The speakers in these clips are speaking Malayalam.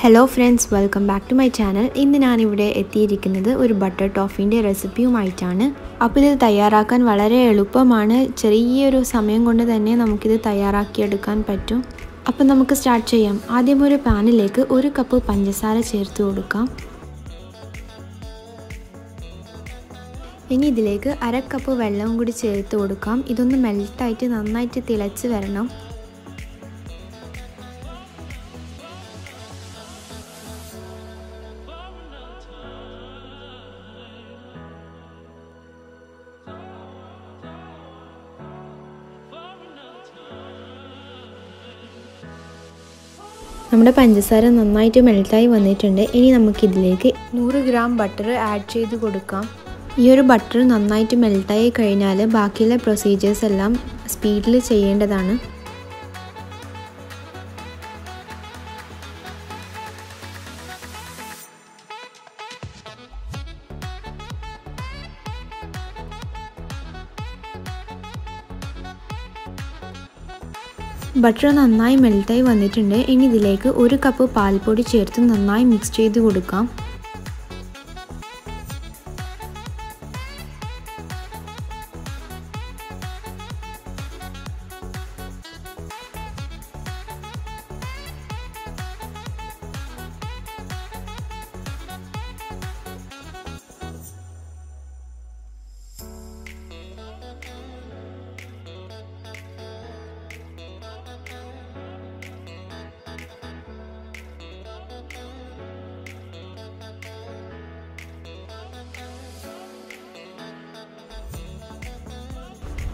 Hello friends, welcome back to my channel. ഇന്ന് ഞാൻ ഇവിടെ എത്തിയിരിക്കുന്നത് ഒരു ബട്ടർ ടോഫിന്റെ റെസിപ്പിയുമായിട്ടാണ്. അപ്പോൾ ഇത് തയ്യാറാക്കാൻ വളരെ എളുപ്പമാണ്. ചെറിയൊരു സമയം കൊണ്ട് തന്നെ നമുക്ക് ഇത് തയ്യാറാക്കി എടുക്കാൻ പറ്റും. അപ്പോൾ നമുക്ക് സ്റ്റാർട്ട് ചെയ്യാം. ആദ്യം ഒരു പാനിലേക്ക് 1 കപ്പ് പഞ്ചസാര ചേർത്ത് കൊടുക്കാം. ഇനി ഇതിലേക്ക് 1/2 കപ്പ് വെള്ളം കൂടി ചേർത്ത് കൊടുക്കാം. ഇതൊന്ന് മെൽറ്റ് ആയിട്ട് നന്നായിട്ട് തിളച്ച് വരണം. നമ്മുടെ പഞ്ചസാര നന്നായിട്ട് മെൽറ്റായി വന്നിട്ടുണ്ട്. ഇനി നമുക്കിതിലേക്ക് 100 ഗ്രാം ബട്ടർ ആഡ് ചെയ്ത് കൊടുക്കാം. ഈ ഒരു ബട്ടർ നന്നായിട്ട് മെൽറ്റായി കഴിഞ്ഞാൽ ബാക്കിയുള്ള പ്രൊസീജിയേഴ്സ് എല്ലാം സ്പീഡിൽ ചെയ്യേണ്ടതാണ്. ബട്ടർ നന്നായി മെൽറ്റായി വന്നിട്ടുണ്ട്. ഇനി ഇതിലേക്ക് 1 കപ്പ് പാൽപ്പൊടി ചേർത്ത് നന്നായി മിക്സ് ചെയ്ത് കൊടുക്കാം.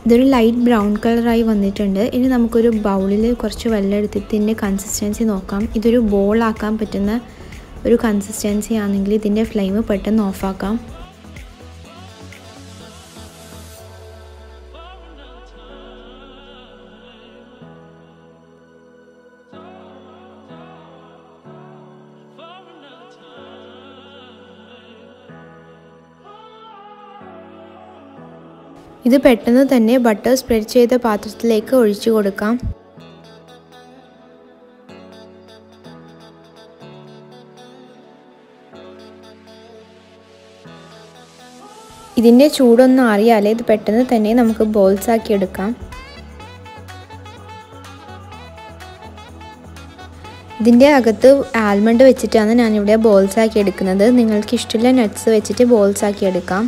ഇതൊരു ലൈറ്റ് ബ്രൗൺ കളറായി വന്നിട്ടുണ്ട്. ഇനി നമുക്കൊരു ബൗളിൽ കുറച്ച് വെള്ളം എടുത്തിട്ട് ഇതിൻ്റെ കൺസിസ്റ്റൻസി നോക്കാം. ഇതൊരു ബോൾ ആക്കാൻ പറ്റുന്ന ഒരു കൺസിസ്റ്റൻസി ആണെങ്കിൽ ഇതിൻ്റെ ഫ്ലെയിം പെട്ടെന്ന് ഓഫാക്കാം. ഇത് പെട്ടെന്ന് തന്നെ ബട്ടർ സ്പ്രെഡ് ചെയ്ത പാത്രത്തിലേക്ക് ഒഴിച്ചു കൊടുക്കാം. ഇതിൻ്റെ ചൂടൊന്നും അറിയാതെ ഇത് പെട്ടെന്ന് തന്നെ നമുക്ക് ബോൾസ് ആക്കി എടുക്കാം. ഇതിൻ്റെ അകത്ത് ആൽമണ്ട് വെച്ചിട്ടാണ് ഞാനിവിടെ ബോൾസ് ആക്കി എടുക്കുന്നത്. നിങ്ങൾക്ക് ഇഷ്ടമുള്ള നട്ട്സ് വെച്ചിട്ട് ബോൾസ് ആക്കി എടുക്കാം.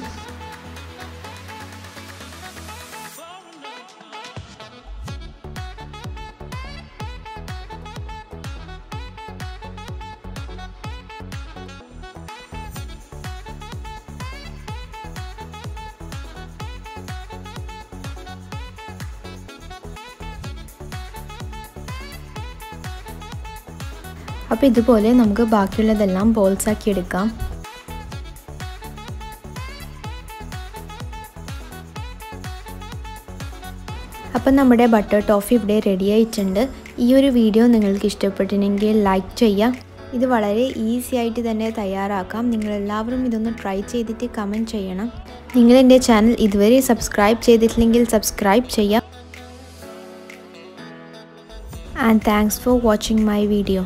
അപ്പോൾ ഇതുപോലെ നമുക്ക് ബാക്കിയുള്ളതെല്ലാം ബോൾസ് ആക്കി എടുക്കാം. അപ്പം നമ്മുടെ ബട്ടർ ടോഫി ഇവിടെ റെഡി ആയിട്ടുണ്ട്. ഈ ഒരു വീഡിയോ നിങ്ങൾക്ക് ഇഷ്ടപ്പെട്ടിട്ടുണ്ടെങ്കിൽ ലൈക്ക് ചെയ്യുക. ഇത് വളരെ ഈസി ആയിട്ട് തന്നെ തയ്യാറാക്കാം. നിങ്ങളെല്ലാവരും ഇതൊന്ന് ട്രൈ ചെയ്തിട്ട് കമൻറ്റ് ചെയ്യണം. നിങ്ങൾ എൻ്റെ ചാനൽ ഇതുവരെ സബ്സ്ക്രൈബ് ചെയ്തിട്ടില്ലെങ്കിൽ സബ്സ്ക്രൈബ് ചെയ്യാം. And thanks for watching my video.